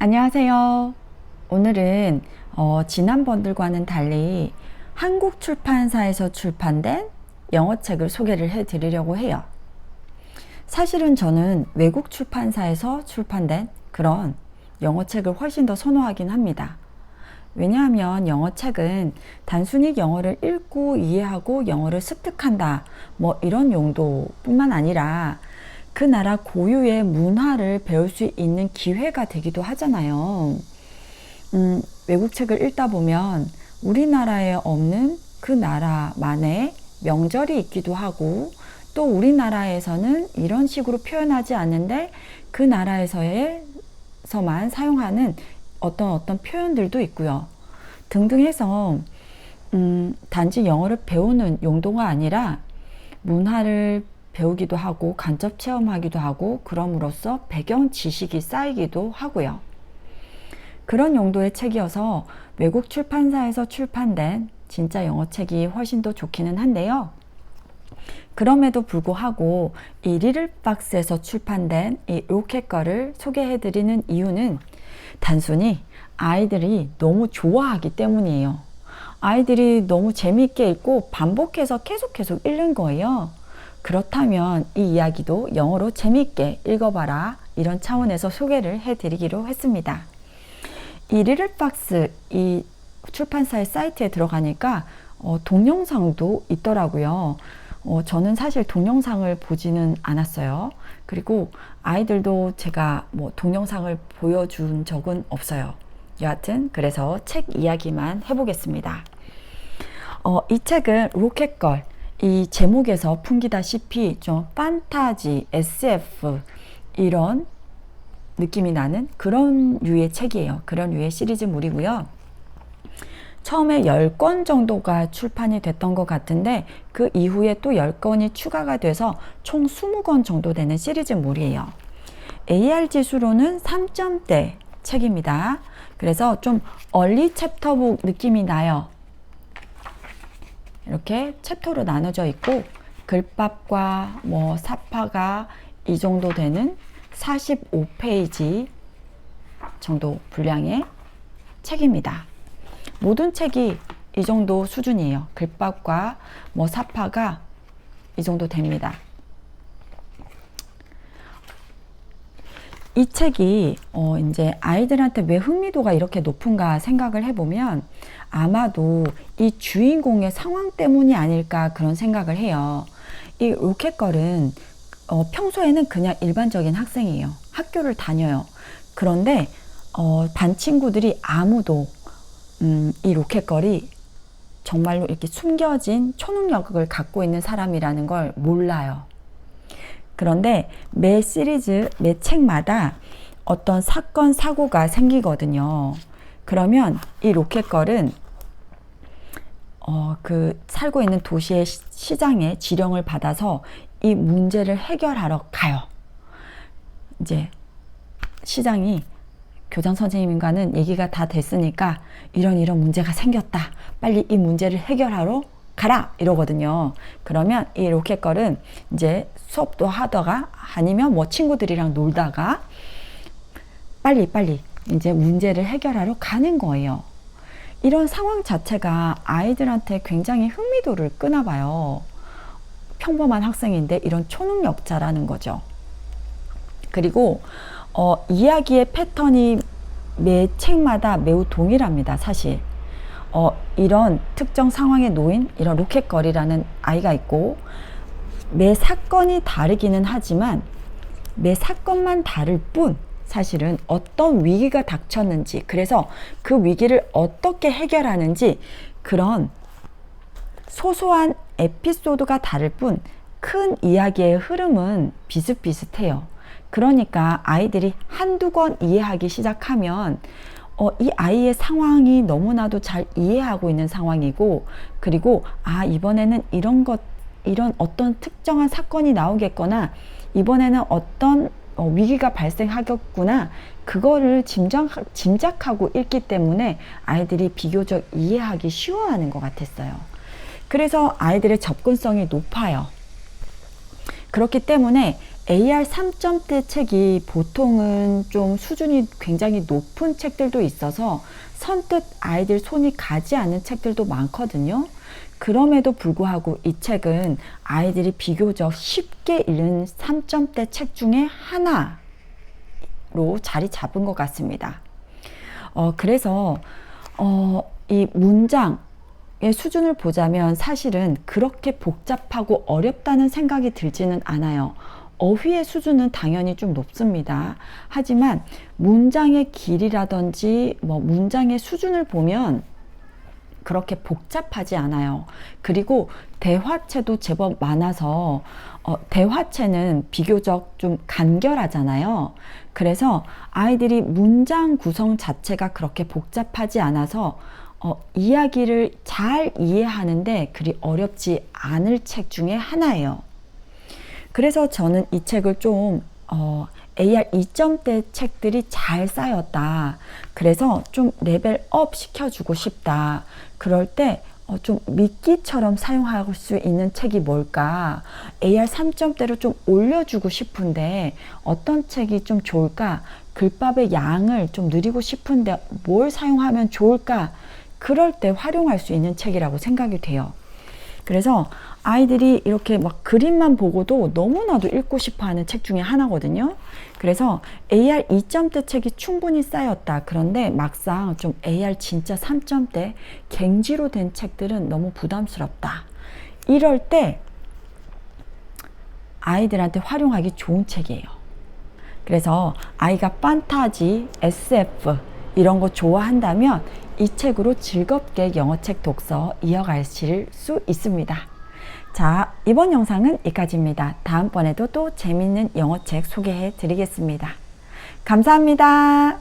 안녕하세요. 오늘은 지난번들과는 달리 한국 출판사에서 출판된 영어책을 소개를 해 드리려고 해요. 사실은 저는 외국 출판사에서 출판된 그런 영어책을 훨씬 더 선호하긴 합니다. 왜냐하면 영어책은 단순히 영어를 읽고 이해하고 영어를 습득한다, 뭐 이런 용도뿐만 아니라 그 나라 고유의 문화를 배울 수 있는 기회가 되기도 하잖아요. 외국 책을 읽다 보면 우리나라에 없는 그 나라만의 명절이 있기도 하고, 또 우리나라에서는 이런 식으로 표현하지 않는데 그 나라에서만 사용하는 어떤 표현들도 있고요. 등등 해서 단지 영어를 배우는 용도가 아니라 문화를 배우기도 하고 간접 체험하기도 하고, 그럼으로써 배경 지식이 쌓이기도 하고요. 그런 용도의 책이어서 외국 출판사에서 출판된 진짜 영어책이 훨씬 더 좋기는 한데요. 그럼에도 불구하고 이 리틀박스에서 출판된 이 로켓 걸을 소개해드리는 이유는 단순히 아이들이 너무 좋아하기 때문이에요. 아이들이 너무 재미있게 읽고 반복해서 계속 읽는 거예요. 그렇다면 이 이야기도 영어로 재미있게 읽어봐라, 이런 차원에서 소개를 해드리기로 했습니다. 이 리틀박스 이 출판사의 사이트에 들어가니까 동영상도 있더라고요. 저는 사실 동영상을 보지는 않았어요. 그리고 아이들도 제가 뭐 동영상을 보여준 적은 없어요. 여하튼 그래서 책 이야기만 해보겠습니다. 이 책은 로켓걸, 이 제목에서 풍기다시피 좀 판타지, SF 이런 느낌이 나는 그런 류의 책이에요. 그런 류의 시리즈물이고요. 처음에 10권 정도가 출판이 됐던 것 같은데 그 이후에 또 10권이 추가가 돼서 총 20권 정도 되는 시리즈물이에요. AR 지수로는 3점대 책입니다. 그래서 좀 얼리 챕터북 느낌이 나요. 이렇게 챕터로 나눠져 있고 글밥과 뭐 사파가 이 정도 되는 45페이지 정도 분량의 책입니다. 모든 책이 이 정도 수준이에요. 글밥과 뭐 사파가 이 정도 됩니다. 이 책이 이제 아이들한테 왜 흥미도가 이렇게 높은가 생각을 해보면 아마도 이 주인공의 상황 때문이 아닐까 그런 생각을 해요. 이 로켓걸은 평소에는 그냥 일반적인 학생이에요. 학교를 다녀요. 그런데 반 친구들이 아무도 이 로켓걸이 정말로 이렇게 숨겨진 초능력을 갖고 있는 사람이라는 걸 몰라요. 그런데 매 시리즈, 매 책마다 어떤 사건, 사고가 생기거든요. 그러면 이 로켓걸은 그 살고 있는 도시의 시장에 지령을 받아서 이 문제를 해결하러 가요. 이제 시장이 교장 선생님과는 얘기가 다 됐으니까 이런 문제가 생겼다, 빨리 이 문제를 해결하러 가라, 이러거든요. 그러면 이 로켓걸은 이제 수업도 하다가 아니면 뭐 친구들이랑 놀다가 빨리 이제 문제를 해결하러 가는 거예요. 이런 상황 자체가 아이들한테 굉장히 흥미도를 끄나 봐요. 평범한 학생인데 이런 초능력자라는 거죠. 그리고 이야기의 패턴이 매 책마다 매우 동일합니다. 사실 이런 특정 상황에 놓인 이런 로켓걸이라는 아이가 있고, 매 사건이 다르기는 하지만 매 사건만 다를 뿐 사실은 어떤 위기가 닥쳤는지, 그래서 그 위기를 어떻게 해결하는지 그런 소소한 에피소드가 다를 뿐 큰 이야기의 흐름은 비슷비슷해요. 그러니까 아이들이 한두 권 이해하기 시작하면 이 아이의 상황이 너무나도 잘 이해하고 있는 상황이고, 그리고 이번에는 이런 어떤 특정한 사건이 나오겠거나 이번에는 어떤 위기가 발생하겠구나, 그거를 짐작하고 읽기 때문에 아이들이 비교적 이해하기 쉬워하는 것 같았어요. 그래서 아이들의 접근성이 높아요. 그렇기 때문에 AR 3점대 책이 보통은 좀 수준이 굉장히 높은 책들도 있어서 선뜻 아이들 손이 가지 않는 책들도 많거든요. 그럼에도 불구하고 이 책은 아이들이 비교적 쉽게 읽는 3점대 책 중에 하나로 자리 잡은 것 같습니다. 그래서 이 문장의 수준을 보자면 사실은 그렇게 복잡하고 어렵다는 생각이 들지는 않아요. 어휘의 수준은 당연히 좀 높습니다. 하지만 문장의 길이라든지 문장의 수준을 보면 그렇게 복잡하지 않아요. 그리고 대화체도 제법 많아서 대화체는 비교적 좀 간결하잖아요. 그래서 아이들이 문장 구성 자체가 그렇게 복잡하지 않아서 이야기를 잘 이해하는데 그리 어렵지 않을 책 중에 하나예요. 그래서 저는 이 책을 좀 AR 2점대 책들이 잘 쌓였다. 그래서 좀 레벨업 시켜주고 싶다. 그럴 때 좀 미끼처럼 사용할 수 있는 책이 뭘까? AR 3점대로 좀 올려주고 싶은데 어떤 책이 좀 좋을까? 글밥의 양을 좀 늘리고 싶은데 뭘 사용하면 좋을까? 그럴 때 활용할 수 있는 책이라고 생각이 돼요. 그래서 아이들이 이렇게 막 그림만 보고도 너무나도 읽고 싶어 하는 책 중에 하나거든요. 그래서 AR 2점대 책이 충분히 쌓였다. 그런데 막상 좀 AR 진짜 3점대 갱지로 된 책들은 너무 부담스럽다. 이럴 때 아이들한테 활용하기 좋은 책이에요. 그래서 아이가 판타지, SF 이런 거 좋아한다면 이 책으로 즐겁게 영어책 독서 이어가실 수 있습니다. 자, 이번 영상은 여기까지입니다. 다음번에도 또 재밌는 영어책 소개해 드리겠습니다. 감사합니다.